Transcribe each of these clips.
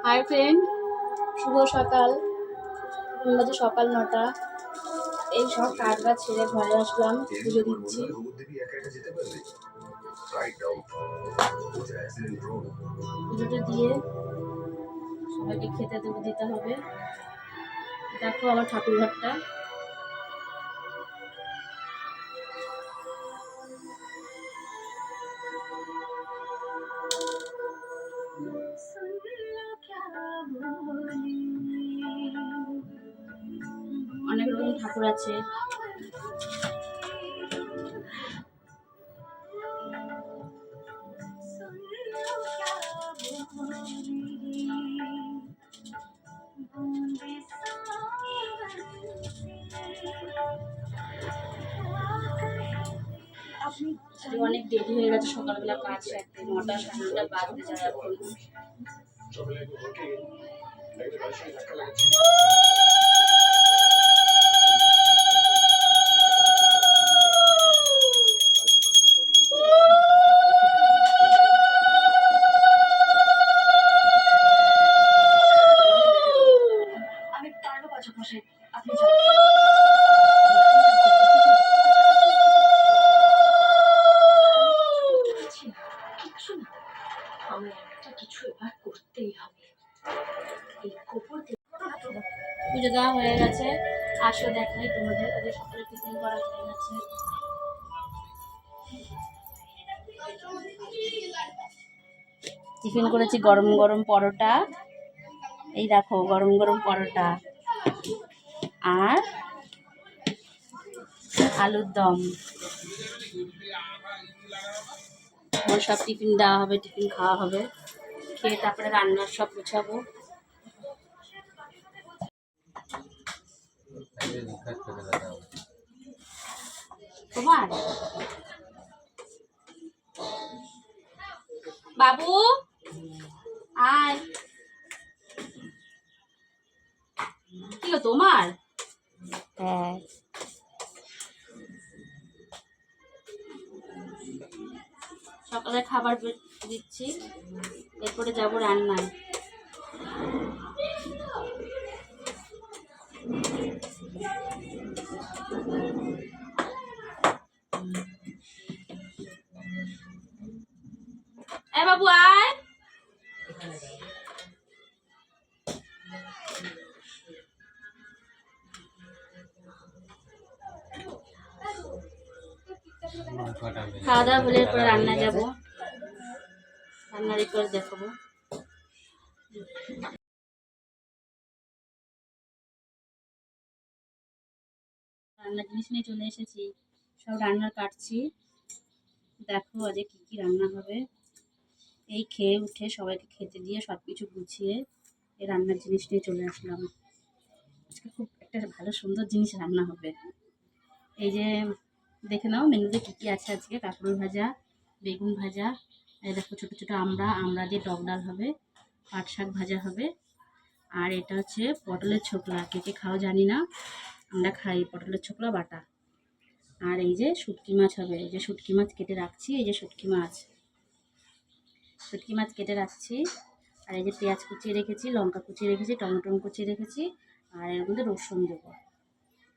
Hi friend, শুভ সকাল। বাজে সকাল 9টা। এই সব কাজ বাজ ছেড়ে ঘরে আসলাম, পুজো দিচ্ছি। পুজোটা দিয়ে সবাইকে খেতে দিতে হবে। দেখো আমার ঠাকুর ঘরটা। অনেক রকম ঠাকুর আছে। অনেক দেরি হয়ে গেছে, সকালবেলা কাজ রাখতে 9টা 9:30 বাজতে যায় এখন। পুজো দেওয়া হয়ে গেছে, আসো দেখাই তোমাদের। ওদের সকালে টিফিন করা হয়ে গেছে। টিফিন করেছি গরম গরম পরোটা। এই দেখো গরম গরম পরোটা আর আলুর দম। ওর সব টিফিন দেওয়া হবে, টিফিন খাওয়া হবে, খেয়ে তারপরে রান্নার সব গুছাবো। তোমার বাবু আয়, কি তোমার? হ্যাঁ, সকালে খাবার দিচ্ছি, এরপরে যাবো রান্নায়। এ বাবু আয়। খাওয়া দাওয়া হলে এরপরে রান্নায় যাবো, রান্নার করে দেখাবো। রান্নার জিনিস নিয়ে চলে এসেছি, সব রান্নার কাটছি। দেখো আজকে কি কি রান্না হবে। এই খেয়ে উঠে সবাইকে খেতে দিয়ে সব কিছু গুছিয়ে এই রান্নার জিনিস নিয়ে চলে আসলাম। আজকে খুব একটা ভালো সুন্দর জিনিস রান্না হবে। এই যে দেখে নাও মেনুতে কী কী আছে আজকে। কাঁকরোল ভাজা, বেগুন ভাজা, এই দেখো ছোটো ছোটো আমড়া দিয়ে টক ডাল হবে, পাট শাক ভাজা হবে, আর এটা হচ্ছে পটলের ছোকলা। কে কে খাও জানি না, আমরা খাই পটলের ছোকলা বাটা। আর এই যে শুটকি মাছ হবে, এই যে শুটকি মাছ কেটে রাখছি, এই যে শুটকি মাছ কেটে রাখছি। আর এই যে পেঁয়াজ কুচিয়ে রেখেছি, লঙ্কা কুচিয়ে রেখেছি, টমেটো কুচিয়ে রেখেছি, আর এর মধ্যে রসুন দেবো।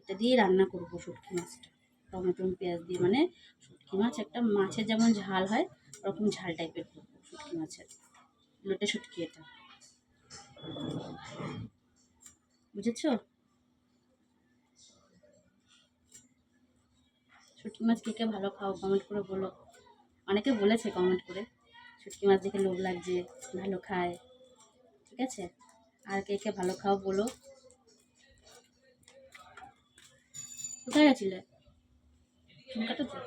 এটা দিয়ে রান্না করবো শুটকি মাছটা, টমেটো পেঁয়াজ দিয়ে। মানে শুটকি মাছ একটা মাছের যেমন ঝাল হয় ওরকম ঝাল টাইপের করবো শুটকি মাছের। লোটে শুটকি এটা, বুঝেছো? শুটকি মাছ কে কে ভালো খাও কমেন্ট করে বলো। অনেকে বলেছে কমেন্ট করে শুটকি মাছ দেখে লোভ লাগছে, ভালো খায়। ঠিক আছে, আর কে কে ভালো খাও বলো। কোথায় গেছিলে? চুল কাটাতে?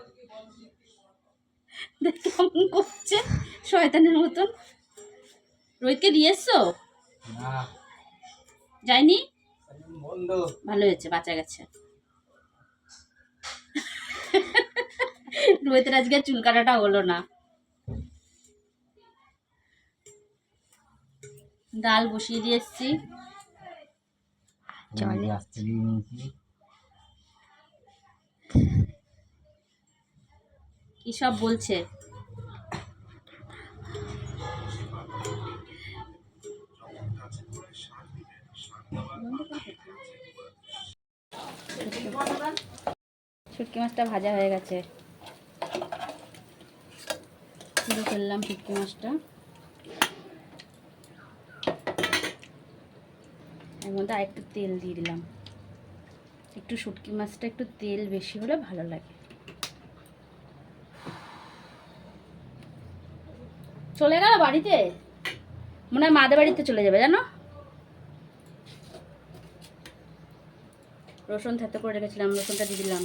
কেমন করছে শয়তানের মতন। রোহিতকে দিয়ে এসছো? যায়নি? ভালো হয়েছে, বাঁচা গেছে। রোহিতের আজকে চুল কাটাটা হলো না। ডাল বসিয়ে দিয়ে এসছি। কি সব বলছে? শুটকি মাছটা ভাজা হয়ে গেছে, তুলে ফেললাম শুটকি মাছটা। এর মধ্যে আরেকটু তেল দিয়ে দিলাম, একটু শুটকি মাছটা একটু তেল বেশি হলে ভালো লাগে। চলে গেল বাড়িতে, মনে হয় মাদের বাড়িতে চলে যাবে জানো। রসুন থেতো করে রেখেছিলাম, রসুনটা দিয়ে দিলাম।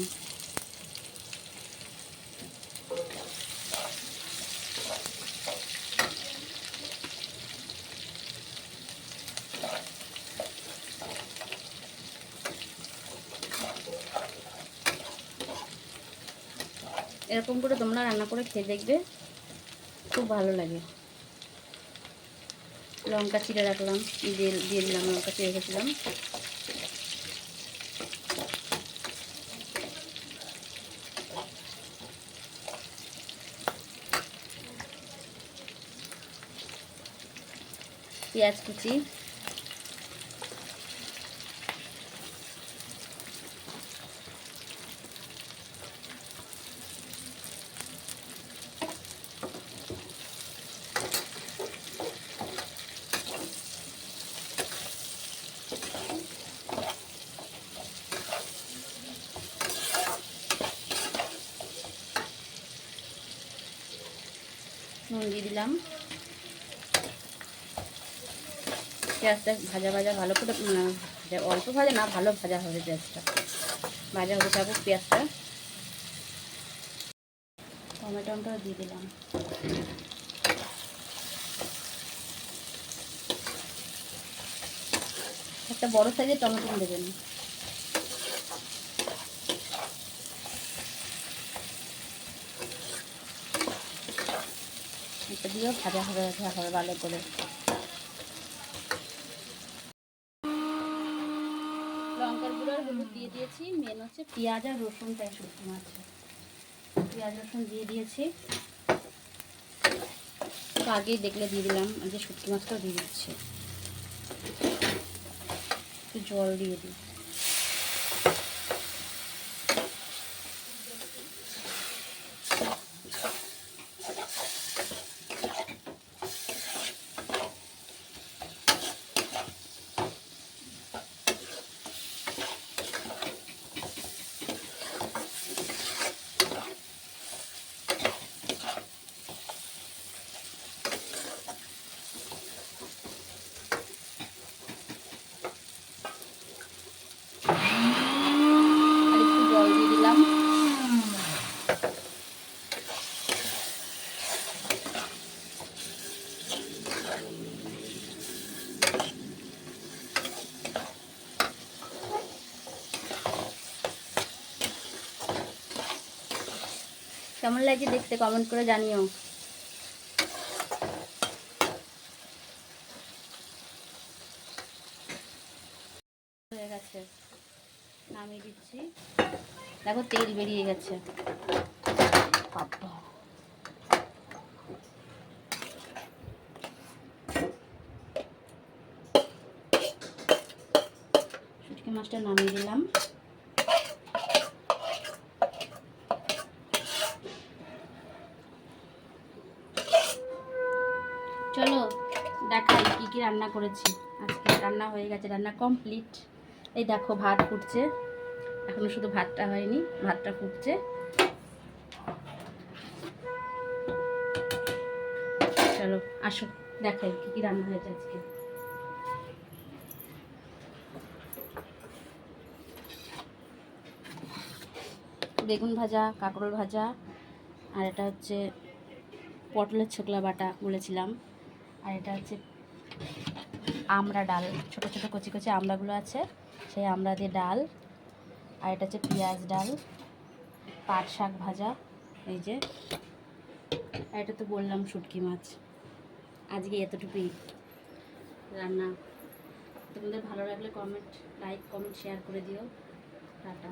এরকম করে তোমরা রান্না করে খেয়ে দেখবে, খুব ভালো লাগে। লঙ্কা চিড়ে রাখলাম, দিয়ে দিলাম, লঙ্কা চিড়ে রেখেছিলাম। পেঁয়াজ কুচি, নুন দিয়ে দিলাম। পেঁয়াজটা ভাজা ভাজা ভালো করে, অল্প ভাজা না, ভালো ভাজা হবে পেঁয়াজটা, ভাজা হতে থাকুক পেঁয়াজটা। টমেটোটা দিয়ে দিলাম। একটা বড় সাইজের টমেটো দেবেন। এটা দিয়েও ভাজা হবে ভালো করে। লঙ্কার গুঁড়ো আর হলুদ দিয়ে দিয়েছি। মেন হচ্ছে পেঁয়াজ আর রসুনটাই শুকনো মাছে, পেঁয়াজ রসুন দিয়ে দিয়েছি। আগেই দেখলে দিয়ে দিলাম, যে শুটকি মাছটাও দিয়ে দিচ্ছি। একটু জল দিয়ে দিই। কেমন লাগছে দেখতে কমেন্ট করে জানিও। হয়ে গেছে, নামিয়ে দিচ্ছি। দেখো তেল বেরিয়ে গেছে। শুটকি মাছটা নামিয়ে দিলাম। চলো দেখাই কি কি রান্না করেছি আজকে। রান্না হয়ে গেছে, রান্না কমপ্লিট। এই দেখো ভাত ফুটছে, এখনো শুধু ভাতটা হয়নি, ভাতটা ফুটছে। চলো আসো দেখাই কি কি রান্না হয়েছে আজকে। বেগুন ভাজা, কাঁকরোল ভাজা, আর এটা হচ্ছে পটলের ছোকলা বাটা বলেছিলাম, আর এটা হচ্ছে আমড়া ডাল, ছোট ছোট কচি কচি আমড়াগুলো আছে সেই আমড়া দিয়ে ডাল, আর এটা হচ্ছে পেঁয়াজ ডাল, পাট শাক ভাজা, এই যে, আর এটা তো বললাম শুটকি মাছ। আজকে এতটুকুই রান্না। তোমাদের ভালো লাগলে লাইক কমেন্ট শেয়ার করে দিও। টাটা।